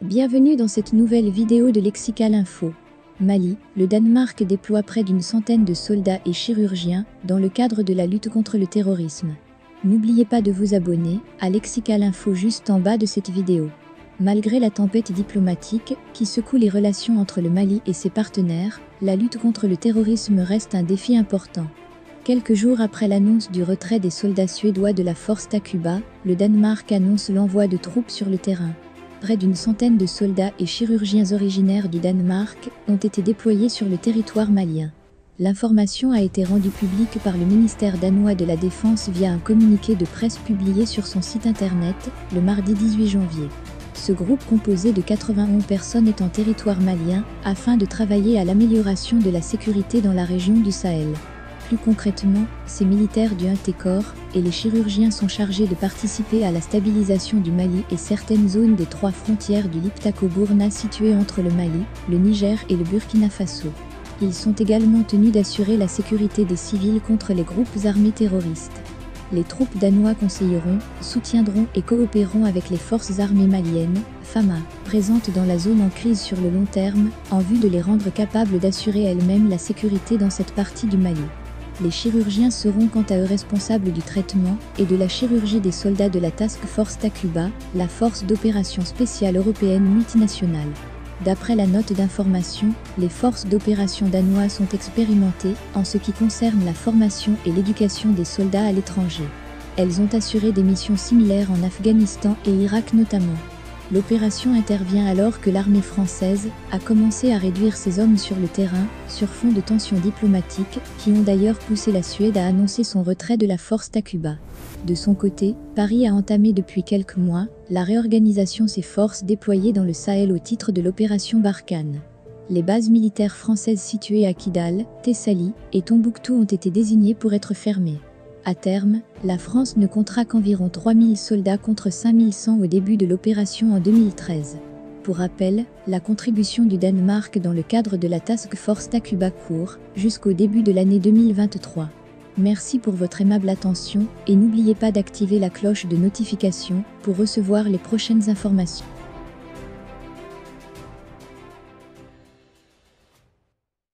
Bienvenue dans cette nouvelle vidéo de Lexical Info. Mali, le Danemark déploie près d'une centaine de soldats et chirurgiens dans le cadre de la lutte contre le terrorisme. N'oubliez pas de vous abonner à Lexical Info juste en bas de cette vidéo. Malgré la tempête diplomatique qui secoue les relations entre le Mali et ses partenaires, la lutte contre le terrorisme reste un défi important. Quelques jours après l'annonce du retrait des soldats suédois de la force Takuba, le Danemark annonce l'envoi de troupes sur le terrain. Près d'une centaine de soldats et chirurgiens originaires du Danemark ont été déployés sur le territoire malien. L'information a été rendue publique par le ministère danois de la Défense via un communiqué de presse publié sur son site internet le mardi 18 janvier. Ce groupe composé de 91 personnes est en territoire malien afin de travailler à l'amélioration de la sécurité dans la région du Sahel. Plus concrètement, ces militaires du Intécor et les chirurgiens sont chargés de participer à la stabilisation du Mali et certaines zones des trois frontières du Liptako-Gourna situées entre le Mali, le Niger et le Burkina Faso. Ils sont également tenus d'assurer la sécurité des civils contre les groupes armés terroristes. Les troupes danois conseilleront, soutiendront et coopéreront avec les forces armées maliennes, FAMA, présentes dans la zone en crise sur le long terme, en vue de les rendre capables d'assurer elles-mêmes la sécurité dans cette partie du Mali. Les chirurgiens seront quant à eux responsables du traitement et de la chirurgie des soldats de la Task Force Takuba, la force d'opération spéciale européenne multinationale. D'après la note d'information, les forces d'opération danoises sont expérimentées en ce qui concerne la formation et l'éducation des soldats à l'étranger. Elles ont assuré des missions similaires en Afghanistan et Irak notamment. L'opération intervient alors que l'armée française a commencé à réduire ses hommes sur le terrain, sur fond de tensions diplomatiques, qui ont d'ailleurs poussé la Suède à annoncer son retrait de la force Takuba. De son côté, Paris a entamé depuis quelques mois la réorganisation ses forces déployées dans le Sahel au titre de l'opération Barkhane. Les bases militaires françaises situées à Kidal, Thessalie et Tombouctou ont été désignées pour être fermées. À terme, la France ne comptera qu'environ 3000 soldats contre 5100 au début de l'opération en 2013. Pour rappel, la contribution du Danemark dans le cadre de la Task Force Takuba court jusqu'au début de l'année 2023. Merci pour votre aimable attention et n'oubliez pas d'activer la cloche de notification pour recevoir les prochaines informations.